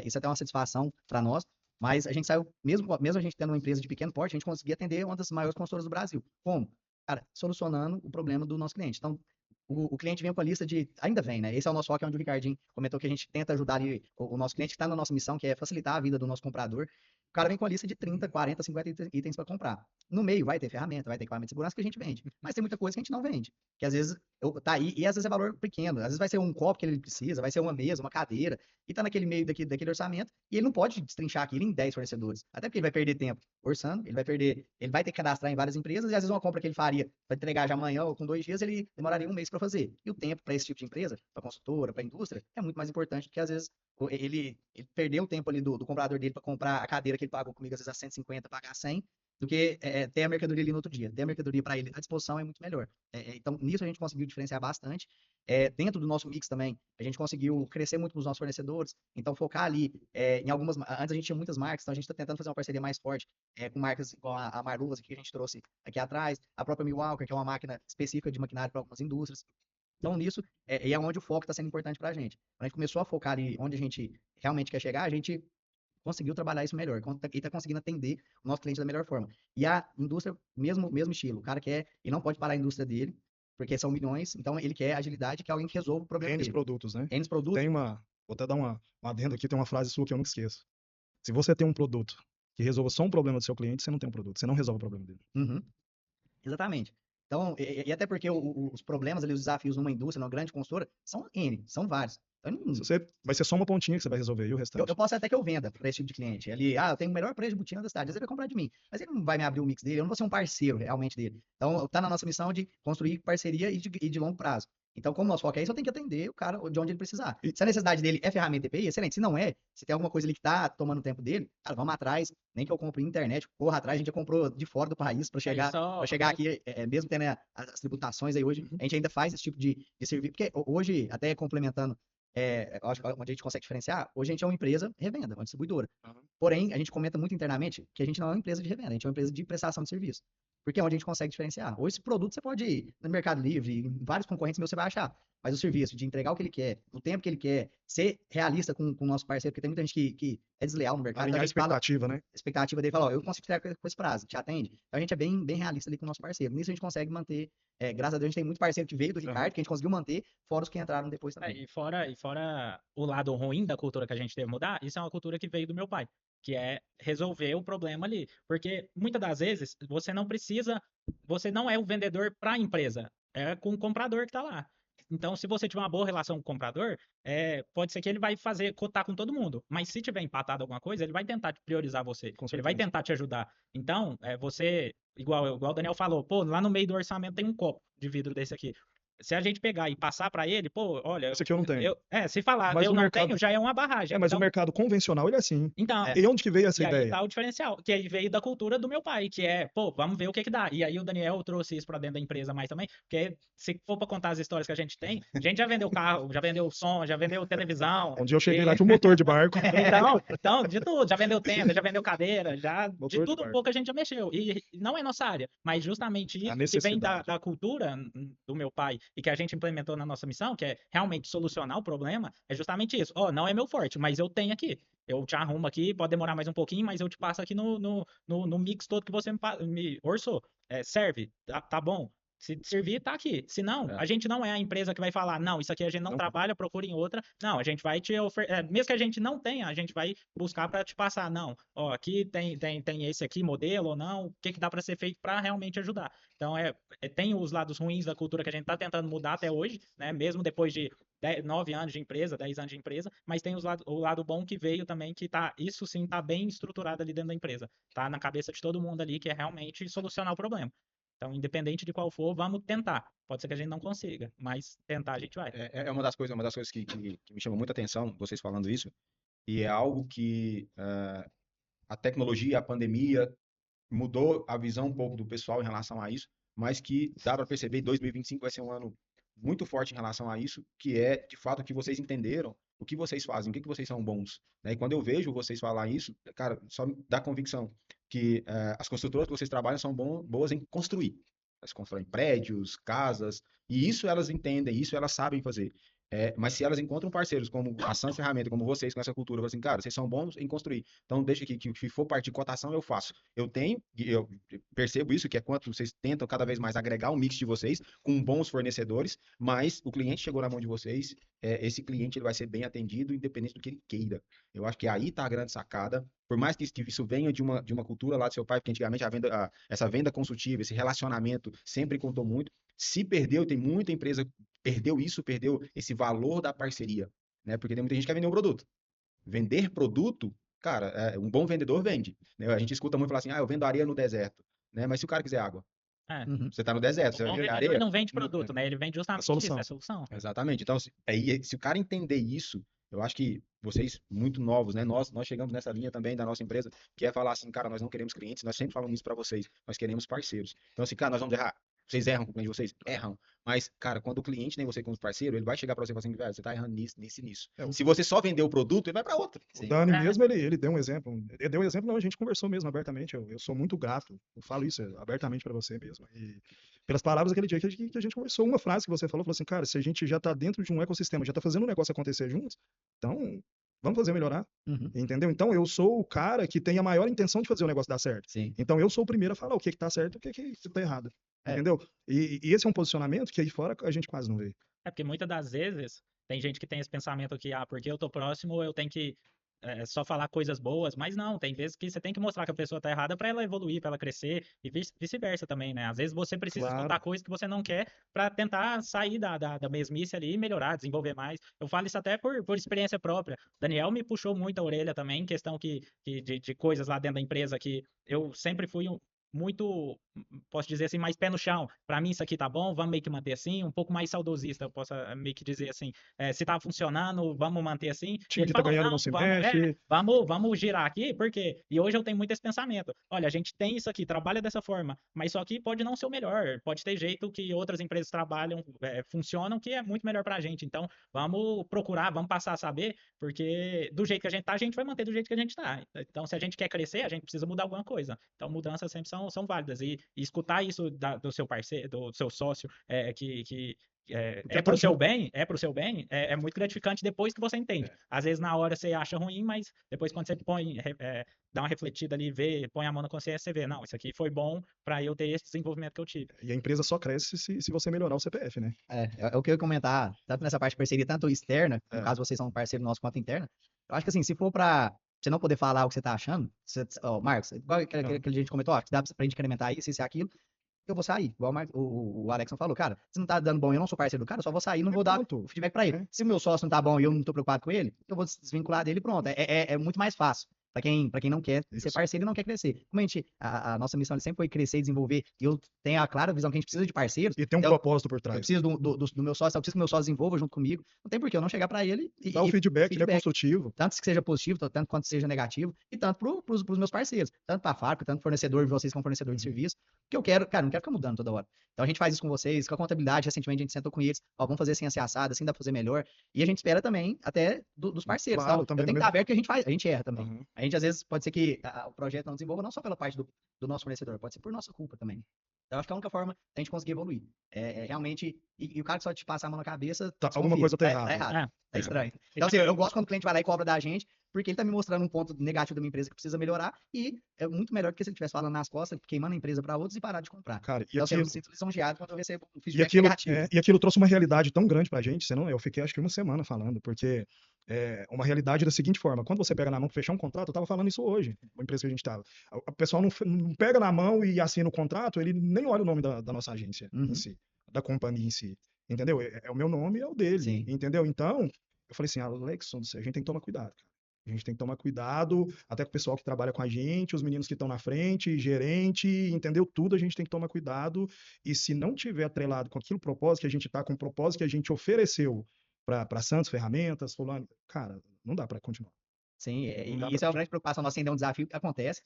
isso até é uma satisfação para nós, mas a gente saiu, mesmo a gente tendo uma empresa de pequeno porte, a gente conseguia atender uma das maiores consultoras do Brasil. Como? Cara, solucionando o problema do nosso cliente. Então, o cliente vem com a lista de. Ainda vem, né? Esse é o nosso foco, é onde o Ricardinho comentou que a gente tenta ajudar ali o nosso cliente que está na nossa missão, que é facilitar a vida do nosso comprador. O cara vem com a lista de 30, 40, 50 itens para comprar. No meio vai ter ferramenta, vai ter equipamento de segurança que a gente vende. Mas tem muita coisa que a gente não vende. Que às vezes tá aí, e às vezes é valor pequeno. Às vezes vai ser um copo que ele precisa, vai ser uma mesa, uma cadeira, e tá naquele meio daquele orçamento, e ele não pode destrinchar aquilo em 10 fornecedores. Até porque ele vai perder tempo orçando, ele vai ter que cadastrar em várias empresas, e às vezes uma compra que ele faria para entregar já amanhã ou com 2 dias, ele demoraria um mês para fazer. E o tempo para esse tipo de empresa, para consultora, para indústria, é muito mais importante do que às vezes ele perdeu o tempo ali do comprador dele para comprar a cadeira que ele pagou comigo, às vezes a 150, pagar 100, do que ter a mercadoria ali no outro dia. Ter a mercadoria para ele à disposição é muito melhor. Então, nisso a gente conseguiu diferenciar bastante. Dentro do nosso mix também, a gente conseguiu crescer muito nos nossos fornecedores. Então, focar ali em algumas. Antes a gente tinha muitas marcas, então a gente está tentando fazer uma parceria mais forte com marcas igual a Marluz, que a gente trouxe aqui atrás, a própria Milwaukee, que é uma máquina específica de maquinário para algumas indústrias. Então, nisso, é onde o foco está sendo importante para a gente. Quando a gente começou a focar ali onde a gente realmente quer chegar, a gente conseguiu trabalhar isso melhor e está conseguindo atender o nosso cliente da melhor forma. E a indústria, mesmo estilo. O cara quer, ele não pode parar a indústria dele, porque são milhões, então ele quer agilidade, quer alguém que resolva o problema N dele. produtos, né? N produtos. Vou até dar uma adendo aqui, tem uma frase sua que eu nunca esqueço. Se você tem um produto que resolva só um problema do seu cliente, você não tem um produto, você não resolve o problema dele. Uhum. Exatamente. Então, e até porque os problemas ali, os desafios numa indústria, numa grande consultora, são N, são vários. Vai ser só uma pontinha que você vai resolver, e o restante? Eu posso até que eu venda para esse tipo de cliente. Ele, eu tenho o melhor preço de botina da cidade, às vezes ele vai comprar de mim, mas ele não vai me abrir o mix dele, eu não vou ser um parceiro realmente dele. Então, tá na nossa missão de construir parceria e de longo prazo. Então, como nosso foco é isso, eu tenho que atender o cara de onde ele precisar. Se a necessidade dele é ferramenta EPI, excelente. Se não é, se tem alguma coisa ali que tá tomando o tempo dele, cara, vamos atrás. Nem que eu compre internet, corra atrás. A gente já comprou de fora do país para chegar aqui, mesmo tendo as tributações aí hoje, a gente ainda faz esse tipo de serviço. Porque hoje, até complementando, eu acho que onde a gente consegue diferenciar, hoje a gente é uma empresa revenda, uma distribuidora. Porém, a gente comenta muito internamente que a gente não é uma empresa de revenda, a gente é uma empresa de prestação de serviço. Porque é onde a gente consegue diferenciar. Hoje, esse produto você pode ir no Mercado Livre, em vários concorrentes meus você vai achar. Mas o serviço de entregar o que ele quer, no tempo que ele quer, ser realista com o nosso parceiro, porque tem muita gente que é desleal no mercado. Então a expectativa, né? A expectativa dele fala, ó, eu consigo tirar com esse prazo, te atende? Então a gente é bem realista ali com o nosso parceiro. Nisso a gente consegue manter, graças a Deus a gente tem muito parceiro que veio do Ricardo, que a gente conseguiu manter, fora os que entraram depois também. E fora o lado ruim da cultura que a gente teve que mudar, isso é uma cultura que veio do meu pai, que é resolver o problema ali. Porque muitas das vezes você não é o vendedor para a empresa, é com o comprador que está lá. Então, se você tiver uma boa relação com o comprador, pode ser que ele vai cotar com todo mundo. Mas se tiver empatado alguma coisa, ele vai tentar priorizar você. Ele vai tentar te ajudar. Então, igual o Daniel falou, pô, lá no meio do orçamento tem um copo de vidro desse aqui. Se a gente pegar e passar para ele, pô, olha, Isso aqui eu não tenho. se falar Mas eu o não mercado- tenho, já é uma barragem. Mas o Então, mercado convencional, ele é assim. então, É. E onde que veio essa e aí ideia? tá o diferencial, que aí veio da cultura do meu pai, que é, pô, vamos ver o que que dá. E aí o Daniel trouxe isso pra dentro da empresa mais também, porque se for pra contar as histórias que a gente já vendeu carro, já vendeu som, já vendeu televisão. Um dia eu cheguei lá, e- tinha um motor de barco. Então, de tudo, já vendeu tenda, já vendeu cadeira, já de Motor de tudo um barco. pouco a gente já mexeu. E não é nossa área, mas justamente isso que vem necessidade. da cultura do meu pai e que a gente implementou na nossa missão, que é realmente solucionar o problema, é justamente isso. Ó, não é meu forte, mas eu tenho aqui. Eu te arrumo aqui, pode demorar mais um pouquinho, mas eu te passo aqui no mix todo que você me orçou. Serve, tá bom. Se servir, tá aqui. Se não, É. a gente não é a empresa que vai falar, não, isso aqui a gente não trabalha, procure em outra. Não, a gente vai te oferecer. Mesmo que a gente não tenha, a gente vai buscar para te passar. Não, ó, aqui tem esse aqui, modelo ou não, o que dá para ser feito para realmente ajudar. Então, tem os lados ruins da cultura que a gente tá tentando mudar até hoje, né? Mesmo depois de 9 anos de empresa, 10 anos de empresa, mas tem o lado bom que veio também, que isso sim tá bem estruturado ali dentro da empresa. Tá na cabeça de todo mundo ali, que é realmente solucionar o problema. Então, independente de qual for, vamos tentar. Pode ser que a gente não consiga, mas tentar a gente vai. É uma das coisas que me chama muita atenção, vocês falando isso, e é algo que a tecnologia, a pandemia, mudou a visão um pouco do pessoal em relação a isso, mas que dá para perceber que 2025 vai ser um ano muito forte em relação a isso, que é, de fato, que vocês entenderam o que vocês fazem, o que vocês são bons, né? E quando eu vejo vocês falar isso, cara, só me dá convicção que as construtoras que vocês trabalham são boas em construir. Elas constroem prédios, casas, e isso elas entendem, isso elas sabem fazer. Mas se elas encontram parceiros como a Sans Ferramenta, como vocês, com essa cultura, falam assim, cara, vocês são bons em construir. Então, deixa que o que for partir de cotação, eu faço. Eu tenho, e eu percebo isso, que é quanto vocês tentam cada vez mais agregar um mix de vocês com bons fornecedores, mas o cliente chegou na mão de vocês, esse cliente ele vai ser bem atendido, independente do que ele queira. Eu acho que aí está a grande sacada. Por mais que isso venha de uma cultura lá do seu pai, porque antigamente essa venda consultiva, esse relacionamento sempre contou muito. Se perdeu, tem muita empresa perdeu esse valor da parceria, né? Porque tem muita gente que quer vender um produto. Vender produto, cara, um bom vendedor vende, né? A gente escuta muito falar assim, eu vendo areia no deserto, né? Mas se o cara quiser água, você tá no deserto, você O vai bom vender vendedor areia? não vende produto, né? Ele vende justamente isso, é solução. Exatamente. Então, se o cara entender isso, eu acho que vocês, muito novos, né? Nós chegamos nessa linha também da nossa empresa, que é falar assim, cara, nós não queremos clientes, nós sempre falamos isso para vocês, nós queremos parceiros. Então, assim, cara, nós vamos errar. Vocês erram com o cliente de vocês? Erram. Mas, cara, quando o cliente tem você como parceiro, ele vai chegar para você e falar assim, velho, você tá errando nisso, nisso e nisso. Se você só vender o produto, ele vai para outro. O Dani mesmo, ele deu um exemplo. Ele deu um exemplo, não, a gente conversou mesmo abertamente. Eu sou muito grato. Eu falo isso abertamente para você mesmo. E pelas palavras daquele dia que a gente conversou, uma frase que você falou assim, cara, se a gente já tá dentro de um ecossistema, já tá fazendo o negócio acontecer juntos, então vamos fazer melhorar. Entendeu? Então eu sou o cara que tem a maior intenção de fazer o negócio dar certo. Sim. Então eu sou o primeiro a falar o que tá certo e o que tá errado. Entendeu? E esse é um posicionamento que aí fora a gente quase não vê. Porque muitas das vezes tem gente que tem esse pensamento que, porque eu tô próximo, eu tenho que só falar coisas boas, mas não, tem vezes que você tem que mostrar que a pessoa tá errada para ela evoluir, para ela crescer e vice-versa também, né? Às vezes você precisa escutar coisas que você não quer para tentar sair da mesmice ali e melhorar, desenvolver mais. Eu falo isso até por experiência própria. Daniel me puxou muito a orelha também, em questão de coisas lá dentro da empresa que eu sempre fui muito, posso dizer assim, mais pé no chão. Para mim isso aqui tá bom, vamos meio que manter assim, um pouco mais saudosista, eu posso meio que dizer assim, se tá funcionando, vamos manter assim. O time que tá ganhando não se mexe. Vamos girar aqui, porque e hoje eu tenho muito esse pensamento. Olha, a gente tem isso aqui, trabalha dessa forma, mas só que pode não ser o melhor, pode ter jeito que outras empresas trabalham, funcionam, que é muito melhor pra gente. Então, vamos procurar, vamos passar a saber, porque do jeito que a gente tá, a gente vai manter do jeito que a gente tá. Então, se a gente quer crescer, a gente precisa mudar alguma coisa. Então, mudanças sempre são válidas. E escutar isso do seu parceiro, do seu sócio, que pro seu bem, é muito gratificante depois que você entende. Às vezes na hora você acha ruim, mas depois quando você dá uma refletida ali, põe a mão na consciência, você vê, não, isso aqui foi bom para eu ter esse desenvolvimento que eu tive. E a empresa só cresce se você melhorar o CPF, né? É o que eu ia comentar, tanto nessa parte de parceria, tanto externa, no caso vocês são parceiro nosso, quanto interna. Eu acho que assim, se for pra você não poder falar o que você tá achando, Marcos, igual aquele dia a gente comentou, que dá pra gente incrementar isso e aquilo, eu vou sair. Igual o Alexson falou, cara, se não tá dando bom, eu não sou parceiro do cara, eu só vou sair, não vou dar feedback pra ele. Se o meu sócio não tá bom e eu não tô preocupado com ele, eu vou desvincular dele e pronto. É muito mais fácil. Pra quem não quer ser Isso. parceiro e não quer crescer. Como a nossa missão ali sempre foi crescer e desenvolver, e eu tenho a clara visão que a gente precisa de parceiros, E tem um eu, propósito por eu trás. preciso do meu sócio, eu preciso que o meu sócio desenvolva junto comigo. Não tem por que eu não chegar para ele Dá o feedback, ele é construtivo. tanto que seja positivo, tanto quanto seja negativo, e tanto para os meus parceiros, tanto para a fábrica, tanto fornecedor, vocês como fornecedor de serviço, que eu quero, cara, não quero ficar mudando toda hora. Então a gente faz isso com vocês, com a contabilidade, recentemente a gente sentou com eles, ó, vamos fazer assim, assim, assado, assim dá pra fazer melhor, e a gente espera também até dos parceiros, Claro, então também eu tenho no que estar aberto que a gente faz, a gente erra também. Uhum. A gente às vezes pode ser que o projeto não desenvolva não só pela parte do nosso fornecedor, pode ser por nossa culpa também. Então acho que é a única forma da gente conseguir evoluir. É realmente, e o cara que só te passar a mão na cabeça, Alguma coisa tá tá errada. errado. É. Tá estranho. Então, assim, eu gosto quando o cliente vai lá e cobra da gente, porque ele tá me mostrando um ponto negativo da minha empresa que precisa melhorar, e é muito melhor do que se ele estivesse falando nas costas, queimando a empresa para outros e parar de comprar. Cara, e Então, assim, eu aquilo, me sinto lisonjeado quando eu recebo um e feedback aquilo, negativo. e aquilo trouxe uma realidade tão grande pra gente, senão eu fiquei acho que uma semana falando, porque é uma realidade da seguinte forma, quando você pega na mão pra fechar um contrato, eu tava falando isso hoje, uma empresa que a gente tava, o pessoal não pega na mão e assina o contrato, ele nem olha o nome da nossa agência em Uhum. si, da companhia em si, entendeu? É o meu nome e é o dele, Sim. entendeu? Então, eu falei assim, Alex, a gente tem que tomar cuidado, cara. A gente tem que tomar cuidado, até com o pessoal que trabalha com a gente, os meninos que estão na frente, gerente, entendeu? Tudo a gente tem que tomar cuidado. E se não tiver atrelado com aquilo propósito que a gente está, com o propósito que a gente ofereceu para Santos Ferramentas, fulano, cara, não dá para continuar. Sim, Não dá e pra isso é uma continuar. grande preocupação nossa, ainda é um desafio que acontece.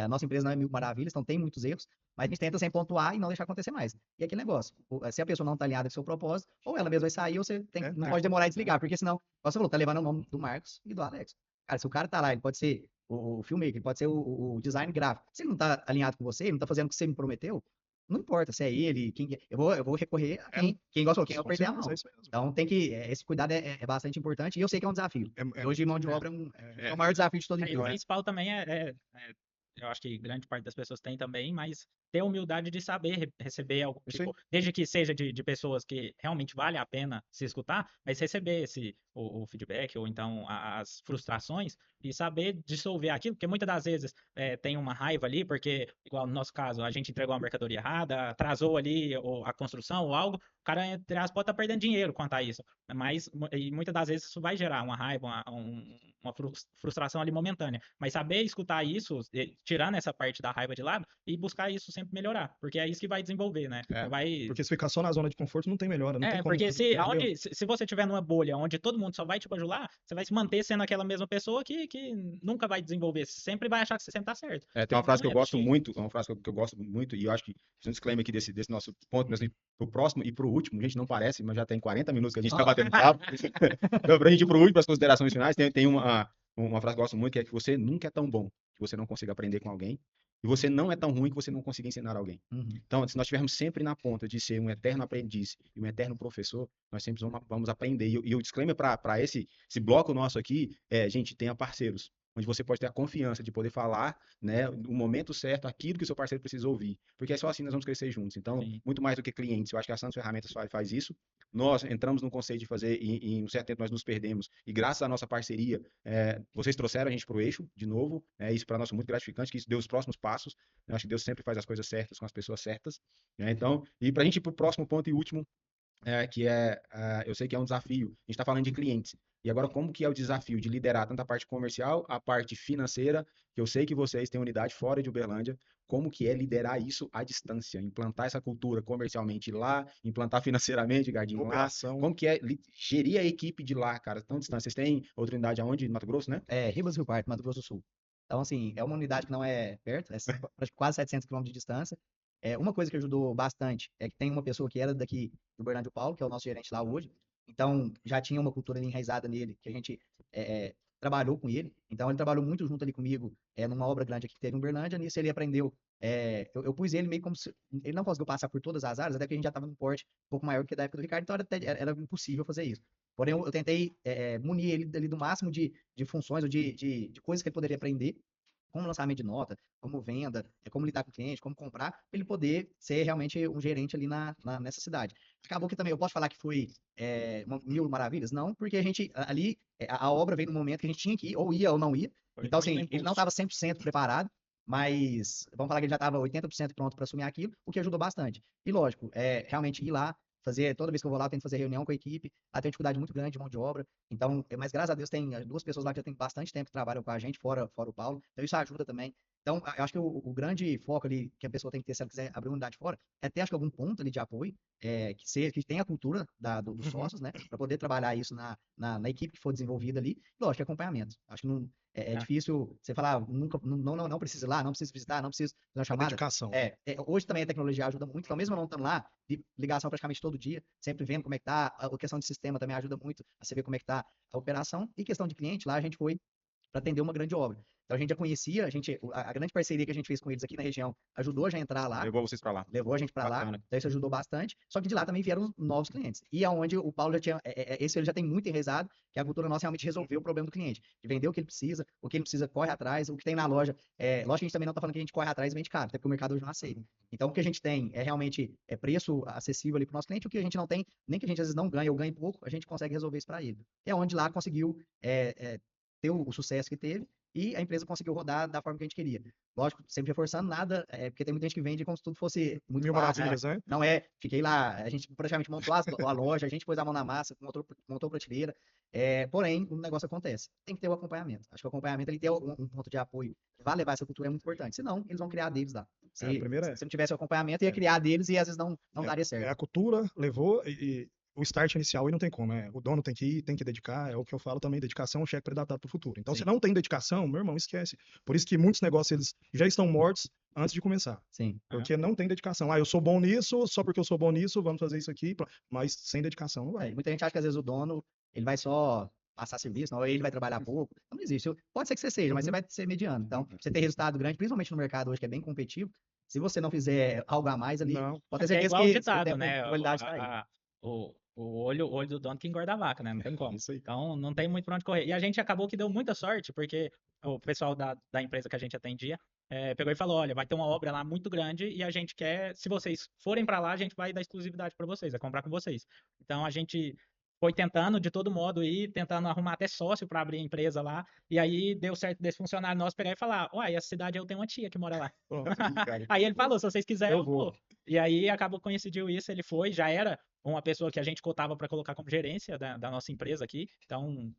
A nossa empresa não é mil maravilhas, então tem muitos erros, mas a gente tenta sempre pontuar e não deixar acontecer mais. E aquele negócio, se a pessoa não está alinhada com o seu propósito, ou ela mesma vai sair, ou você não pode demorar em desligar, porque senão, como você falou, tá levando o nome do Marcos e do Alex. Cara, se o cara tá lá, ele pode ser o filmmaker, ele pode ser o design gráfico. Se ele não tá alinhado com você, ele não tá fazendo o que você me prometeu, não importa se é ele, eu vou recorrer a quem gosta, quem vai perder a mão. É isso mesmo. Então tem que, esse cuidado é bastante importante, e eu sei que é um desafio. E hoje mão de obra é o maior desafio de toda E o empresa. principal também eu acho que grande parte das pessoas tem também, mas ter humildade de saber receber algo, Isso aí. tipo, desde que seja de pessoas que realmente vale a pena se escutar, mas receber o feedback ou então as frustrações e saber dissolver aquilo, porque muitas das vezes tem uma raiva ali, porque, igual no nosso caso, a gente entregou a mercadoria errada, atrasou ali a construção ou algo, o cara, entre aspas, pode estar perdendo dinheiro quanto a isso, mas e muitas das vezes isso vai gerar uma raiva, uma frustração ali momentânea, mas saber escutar isso, tirando essa parte da raiva de lado e buscar isso sempre melhorar, porque é isso que vai desenvolver, né? Porque se ficar só na zona de conforto, não tem melhora, não tem como. Porque entendeu? se você tiver numa bolha onde todo mundo só vai te bajular, você vai se manter sendo aquela mesma pessoa que nunca vai desenvolver, você sempre vai achar que você sempre tá certo. Tem uma frase que Não eu é gosto possível. muito, é uma frase que eu gosto muito, e eu acho que fiz um disclaimer aqui desse nosso ponto, mas pro próximo e pro último, a gente não parece, mas já tem 40 minutos que a gente tá batendo papo. Então, pra gente ir pro último, para as considerações finais, tem uma frase que eu gosto muito, que é que você nunca é tão bom que você não consiga aprender com alguém, e você não é tão ruim que você não consiga ensinar alguém. Uhum. Então, se nós estivermos sempre na ponta de ser um eterno aprendiz e um eterno professor, nós sempre vamos aprender. E o disclaimer para esse bloco nosso aqui gente, tenha parceiros, onde você pode ter a confiança de poder falar, né, no momento certo, aquilo que o seu parceiro precisa ouvir. Porque é só assim nós vamos crescer juntos. Então, Sim. muito mais do que clientes, eu acho que a Santos Ferramentas faz isso. Nós entramos no conceito de fazer, e em um certo tempo nós nos perdemos, e graças à nossa parceria, vocês trouxeram a gente para o eixo, de novo, isso para nós é muito gratificante, que isso deu os próximos passos. Eu acho que Deus sempre faz as coisas certas com as pessoas certas. Então, e para a gente ir para o próximo ponto e último, eu sei que é um desafio, a gente está falando de clientes. E agora, como que é o desafio de liderar tanto a parte comercial, a parte financeira, que eu sei que vocês têm unidade fora de Uberlândia, como que é liderar isso à distância, implantar essa cultura comercialmente lá, implantar financeiramente, Gardinho, lá, Operação. como que é gerir a equipe de lá, cara, tão distante. Vocês têm outra unidade aonde? Mato Grosso, né? Ribas Rio Parto, Mato Grosso do Sul. Então, assim, é uma unidade que não é perto, quase 700 quilômetros de distância. Uma coisa que ajudou bastante é que tem uma pessoa que era daqui do Bernardo Paulo, que é o nosso gerente lá hoje. Então, já tinha uma cultura ali enraizada nele, que a gente trabalhou com ele. Então, ele trabalhou muito junto ali comigo, numa obra grande aqui que teve em Uberlândia. Nisso, ele aprendeu. Eu pus ele meio como se. Ele não conseguiu passar por todas as áreas, até porque a gente já estava num porte um pouco maior que da época do Ricardo, então era impossível fazer isso. Porém, eu tentei munir ele ali do máximo de funções ou de coisas que ele poderia aprender, como lançamento de nota, como venda, como lidar com o cliente, como comprar, para ele poder ser realmente um gerente ali nessa cidade. Acabou que também, eu posso falar que foi mil maravilhas? Não, porque a gente, ali, a obra veio no momento que a gente tinha que ir, ou ia ou não ia. Então, assim, ele não estava 100% preparado, mas vamos falar que ele já estava 80% pronto para assumir aquilo, o que ajudou bastante. E lógico, realmente ir lá, fazer, toda vez que eu vou lá, eu tento fazer reunião com a equipe, lá tem uma dificuldade muito grande de mão de obra, então, mas graças a Deus tem 2 pessoas lá que já tem bastante tempo que trabalham com a gente, fora o Paulo, então isso ajuda também. Então, eu acho que o grande foco ali que a pessoa tem que ter, se ela quiser abrir uma unidade fora, é ter, acho que algum ponto ali de apoio, que tenha a cultura dos Uhum. sócios, né, para poder trabalhar isso na equipe que for desenvolvida ali, e lógico, acompanhamento. Acho que não, é difícil você falar, nunca, não precisa ir lá, não precisa visitar, não precisa fazer uma A chamada. dedicação. Hoje também a tecnologia ajuda muito, então mesmo eu não estando lá, de ligação praticamente todo dia, sempre vendo como é que tá, a questão de sistema também ajuda muito a você ver como é que tá a operação, e questão de cliente, lá a gente foi para atender uma grande obra. Então a gente já conhecia, a grande parceria que a gente fez com eles aqui na região ajudou a gente a entrar lá, Levou vocês pra lá. levou a gente para lá, Bacana. então isso ajudou bastante. Só que de lá também vieram novos clientes. E aonde o Paulo já tinha, esse ele já tem muito enraizado, que a cultura nossa realmente resolveu o problema do cliente, de vender o que ele precisa, corre atrás, o que tem na loja. Lógico que a gente também não está falando que a gente corre atrás e vende caro, até porque o mercado hoje não aceita. Então o que a gente tem é realmente preço acessível ali para o nosso cliente, o que a gente não tem, nem que a gente às vezes não ganha ou ganhe pouco, a gente consegue resolver isso para ele. É onde lá conseguiu ter o sucesso que teve e a empresa conseguiu rodar da forma que a gente queria. Lógico, sempre reforçando nada, porque tem muita gente que vende como se tudo fosse muito Mil fácil, maravilhas, né? Não fiquei lá, a gente praticamente montou a loja, a gente pôs a mão na massa, montou prateleira, porém, o negócio acontece. Tem que ter o acompanhamento. Acho que o acompanhamento, ele ter um ponto de apoio que vai levar essa cultura é muito importante. Senão, eles vão criar deles lá. A primeira Se não tivesse o acompanhamento, ia criar deles e às vezes não daria é certo. a cultura, levou e o start inicial aí não tem como, o dono tem que ir, tem que dedicar, é o que eu falo também, dedicação é um cheque pré-datado para o futuro. Então, Sim. se não tem dedicação, meu irmão, esquece. Por isso que muitos negócios eles já estão mortos antes de começar. Sim. Porque não tem dedicação. Eu sou bom nisso, só porque eu sou bom nisso, vamos fazer isso aqui, mas sem dedicação não vai. Muita gente acha que às vezes o dono, ele vai só passar serviço, não, ou ele vai trabalhar pouco. Não existe. Pode ser que você seja, mas você vai ser mediano. Então, você ter resultado grande, principalmente no mercado hoje, que é bem competitivo, se você não fizer algo a mais ali, Não. pode ter É certeza igual o que ditado, o tempo né? de qualidade tá aí. O olho do dono que engorda a vaca, né? Não tem como. Isso aí. Então, não tem muito pra onde correr. E a gente acabou que deu muita sorte, porque o pessoal da empresa que a gente atendia pegou e falou: olha, vai ter uma obra lá muito grande e a gente quer, se vocês forem pra lá, a gente vai dar exclusividade pra vocês, vai comprar com vocês. Então, a gente foi tentando de todo modo ir, tentando arrumar até sócio pra abrir a empresa lá. E aí deu certo desse funcionário nosso pegar e falar: uai, essa cidade eu tenho uma tia que mora lá. Pronto. Aí ele falou: se vocês quiserem, Eu eu vou. vou. E aí acabou coincidiu isso, ele foi, já era uma pessoa que a gente cotava para colocar como gerência da nossa empresa aqui. Então,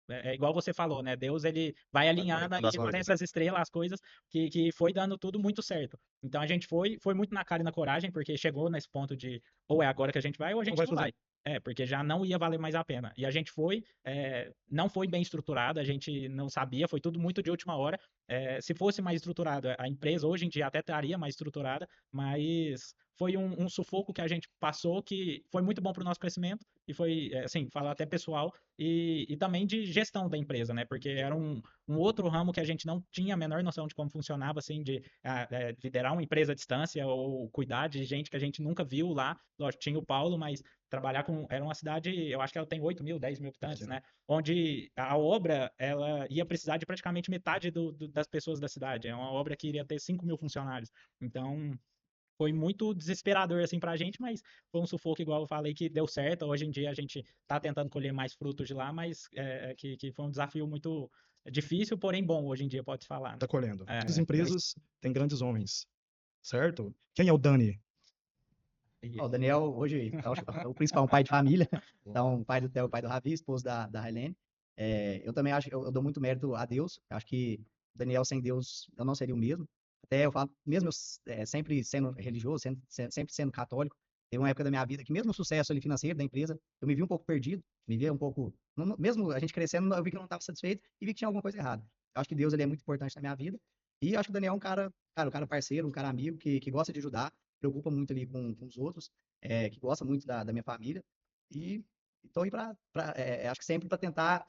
é igual você falou, né? Deus, ele vai alinhando conectando as aí coisas. essas estrelas, as coisas, que foi dando tudo muito certo. Então, a gente foi muito na cara e na coragem, porque chegou nesse ponto de ou é agora que a gente vai ou a gente vai não fazer. vai. Porque já não ia valer mais a pena. E a gente foi, não foi bem estruturado, a gente não sabia, foi tudo muito de última hora. Se fosse mais estruturado, a empresa hoje em dia até estaria mais estruturada, mas foi um sufoco que a gente passou que foi muito bom para o nosso crescimento e foi, assim, falar até pessoal e também de gestão da empresa, né? Porque era um outro ramo que a gente não tinha a menor noção de como funcionava, assim, de liderar uma empresa à distância ou cuidar de gente que a gente nunca viu lá. Lógico, tinha o Paulo, mas trabalhar era uma cidade, eu acho que ela tem 8 mil, 10 mil habitantes, né? Onde a obra, ela ia precisar de praticamente metade das pessoas da cidade. É uma obra que iria ter 5 mil funcionários. Então, foi muito desesperador, assim, pra gente, mas foi um sufoco, igual eu falei, que deu certo. Hoje em dia a gente tá tentando colher mais frutos de lá, mas que foi um desafio muito difícil, porém bom, hoje em dia, pode falar. Tá colhendo. É, As empresas têm grandes homens, certo? Quem é o Dani? O Daniel, hoje, é o principal pai de família. Então, pai do Theo, pai do Ravi, esposo da Helene. Eu também acho, eu dou muito mérito a Deus. Eu acho que Daniel sem Deus, eu não seria o mesmo. Até eu falo, mesmo eu sempre sendo religioso, sempre sendo católico, teve uma época da minha vida que mesmo no sucesso ali financeiro da empresa, eu me vi um pouco perdido, me via um pouco, mesmo a gente crescendo, eu vi que eu não estava satisfeito e vi que tinha alguma coisa errada. Eu acho que Deus, ele é muito importante na minha vida. E eu acho que o Daniel é um cara parceiro, um cara amigo, que gosta de ajudar, preocupa muito ali com os outros, que gosta muito da minha família. E estou aí acho que sempre para tentar.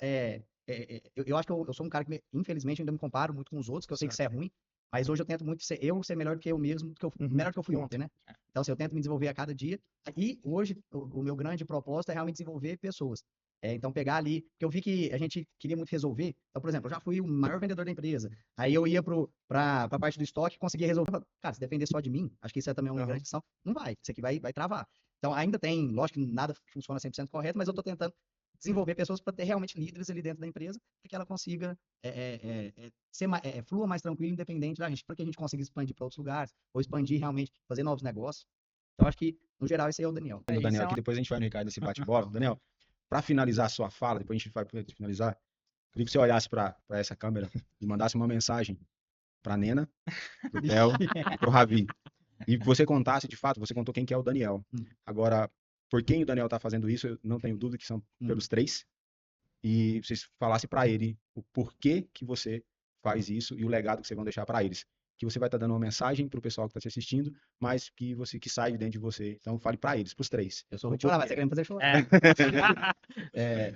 Eu acho que eu sou um cara que, infelizmente, ainda me comparo muito com os outros, que eu sei que isso é ruim, mas hoje eu tento muito ser melhor do que eu mesmo, melhor do que eu fui ontem, né? Então, assim, eu tento me desenvolver a cada dia. E hoje, o meu grande propósito é realmente desenvolver pessoas. Então, pegar ali, porque eu vi que a gente queria muito resolver. Então, por exemplo, eu já fui o maior vendedor da empresa. Aí eu ia para a parte do estoque, conseguia resolver. Cara, se depender só de mim, acho que isso é também uma grande questão. Não vai, isso aqui vai travar. Então, ainda tem, lógico que nada funciona 100% correto, mas eu estou tentando desenvolver pessoas para ter realmente líderes ali dentro da empresa, para que ela consiga flua mais tranquilo, independente da gente, para que a gente consiga expandir para outros lugares, ou expandir realmente, fazer novos negócios. Então, acho que, no geral, esse aí é o Daniel. O Daniel aqui, depois a gente vai no Ricardo nesse bate-bola. Daniel, para finalizar a sua fala, depois a gente vai finalizar, queria que você olhasse para essa câmera e mandasse uma mensagem para Nena, pro Theo e pro Ravi. E você contasse, de fato, você contou quem que é o Daniel. Agora, por quem o Daniel tá fazendo isso, eu não tenho dúvida que são pelos três. E vocês falassem para ele o porquê que você faz isso e o legado que vocês vão deixar para eles. Que você vai estar dando uma mensagem pro pessoal que está te assistindo, mas que você que sai de dentro de você. Então fale para eles, pros três. Eu sou ruim de chorar, mas você quer me fazer chorar.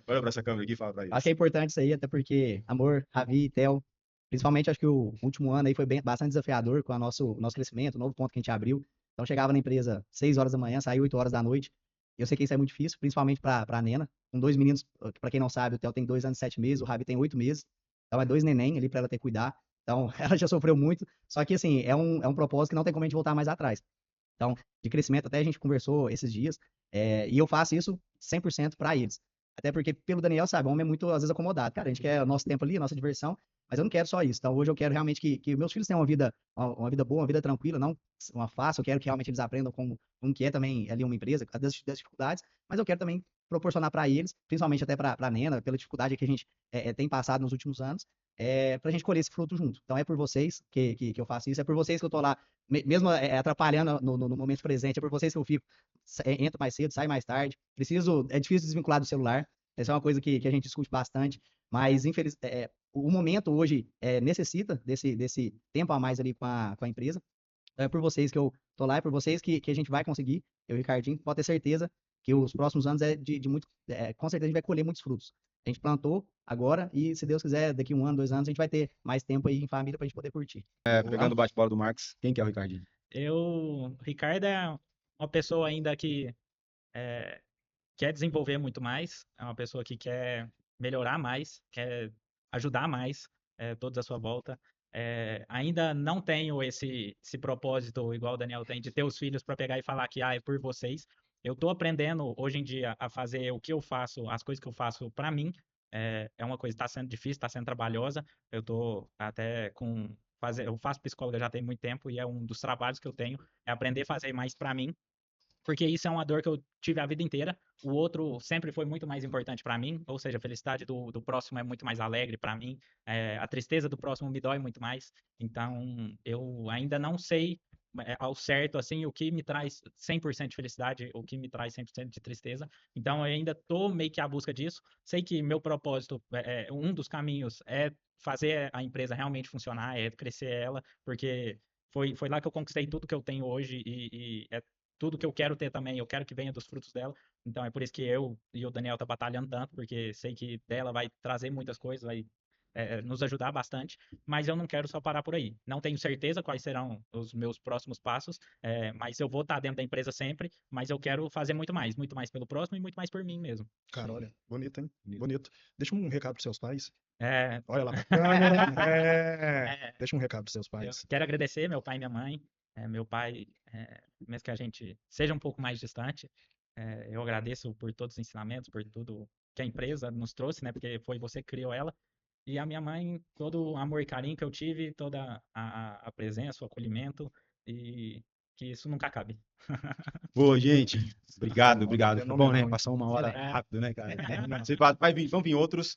Olha para essa câmera aqui e fala para eles. Acho que é importante isso aí, até porque Amor, Ravi, Theo, principalmente acho que o último ano aí foi bastante desafiador com o nosso crescimento, o novo ponto que a gente abriu. Então chegava na empresa 6 horas da manhã, saía 8 horas da noite. Eu sei que isso é muito difícil, principalmente para a Nena. Com 2 meninos, para quem não sabe, o Theo tem 2 anos e 7 meses, o Ravi tem 8 meses. Então é 2 neném ali para ela ter que cuidar. Então ela já sofreu muito. Só que assim, é um propósito que não tem como a gente voltar mais atrás. Então, de crescimento, até a gente conversou esses dias, e eu faço isso 100% para eles. Até porque, pelo Daniel, sabe, o homem é muito, às vezes, acomodado. Cara, a gente quer o nosso tempo ali, a nossa diversão, mas eu não quero só isso. Então, hoje eu quero realmente que meus filhos tenham uma vida boa, uma vida tranquila, não uma fácil. Eu quero que realmente eles aprendam como que é também ali uma empresa, das dificuldades, mas eu quero também proporcionar para eles, principalmente até para a Nena, pela dificuldade que a gente tem passado nos últimos anos, pra gente colher esse fruto junto. Então, é por vocês que eu faço isso, é por vocês que eu tô lá, mesmo atrapalhando no momento presente, é por vocês que eu fico, entro mais cedo, saio mais tarde, é difícil desvincular do celular, essa é uma coisa que a gente discute bastante, mas o momento hoje necessita desse tempo a mais ali com a empresa. É por vocês que eu tô lá, é por vocês que a gente vai conseguir, eu e o Ricardinho, pode ter certeza que os próximos anos com certeza a gente vai colher muitos frutos. A gente plantou agora e, se Deus quiser, daqui 1 ano, 2 anos, a gente vai ter mais tempo aí em família pra gente poder curtir. Pegando o bate-bola do Marcos, quem que é o Ricardinho? O Ricardo é uma pessoa ainda que quer desenvolver muito mais, é uma pessoa que quer melhorar mais, quer ajudar mais todos à sua volta. Ainda não tenho esse propósito, igual o Daniel tem, de ter os filhos para pegar e falar que é por vocês. Eu estou aprendendo hoje em dia a fazer o que eu faço, as coisas que eu faço para mim. É uma coisa que está sendo difícil, está sendo trabalhosa. Eu estou até eu faço psicóloga já tem muito tempo e é um dos trabalhos que eu tenho, é aprender a fazer mais para mim. Porque isso é uma dor que eu tive a vida inteira. O outro sempre foi muito mais importante para mim, ou seja, a felicidade do próximo é muito mais alegre para mim, a tristeza do próximo me dói muito mais. Então, eu ainda não sei ao certo assim o que me traz 100% de felicidade, o que me traz 100% de tristeza. Então, eu ainda tô meio que à busca disso. Sei que meu propósito, um dos caminhos é fazer a empresa realmente funcionar, é crescer ela, porque foi lá que eu conquistei tudo que eu tenho hoje e é tudo que eu quero ter também, eu quero que venha dos frutos dela. Então é por isso que eu e o Daniel tá batalhando tanto, porque sei que dela vai trazer muitas coisas, vai nos ajudar bastante, mas eu não quero só parar por aí. Não tenho certeza quais serão os meus próximos passos, mas eu vou estar dentro da empresa sempre, mas eu quero fazer muito mais pelo próximo e muito mais por mim mesmo. Cara, olha, bonito, hein? Bonito. Deixa um recado pros seus pais. É, Olha lá pra câmera. Deixa um recado pros seus eu pais. quero agradecer meu pai e minha mãe. Meu pai, mesmo que a gente seja um pouco mais distante, eu agradeço por todos os ensinamentos, por tudo que a empresa nos trouxe, né? Porque foi você que criou ela. E a minha mãe, todo o amor e carinho que eu tive, toda a presença, o acolhimento, e que isso nunca acabe. Boa, gente. Obrigado. Foi bom, né? Fenomenal, Passou uma hora É. rápido, né, cara? Vão vir outros.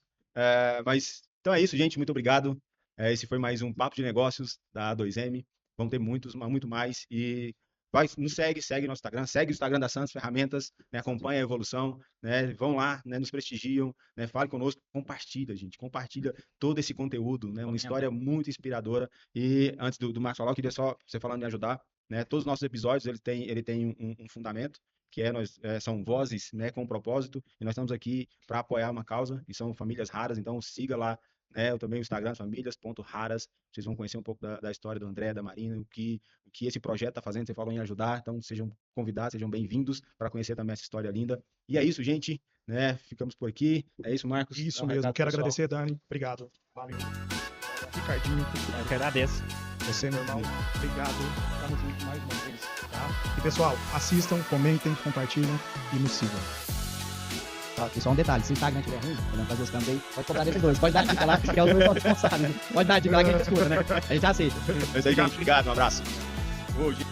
Mas então é isso, gente. Muito obrigado. Esse foi mais um Papo de Negócios da A2M. Vão ter muitos, muito mais. E nos segue nosso Instagram, segue o Instagram da Santos Ferramentas, né, acompanha a evolução, né, vão lá, né, nos prestigiam, né, fale conosco, compartilha, gente, compartilha todo esse conteúdo, né, uma história muito inspiradora. E antes do Marcos falar, eu queria só, você falando de ajudar, né, todos os nossos episódios, ele tem um fundamento, que são vozes, né, com propósito, e nós estamos aqui para apoiar uma causa, e são famílias raras, então siga lá, eu também o Instagram, famílias.raras, vocês vão conhecer um pouco da história do André, da Marina, o que esse projeto está fazendo, você falou em ajudar, então sejam convidados, sejam bem-vindos para conhecer também essa história linda. E é isso, gente, né? Ficamos por aqui. É isso, Marcos. Isso mesmo. Quero agradecer, Dani. Obrigado. Valeu. Ricardinho. Eu que agradeço. Você, meu irmão. Obrigado. Tamo junto mais uma vez, tá? E, pessoal, assistam, comentem, compartilhem e nos sigam. E só um detalhe, se o Instagram estiver ruim, podemos fazer os campos aí, pode cobrar desses dois, pode dar dica lá, que é os dois responsáveis, né? Pode dar dica lá que a gente escuta, né? A gente aceita. Mas aí, gente, obrigado, um abraço. Ô, gente.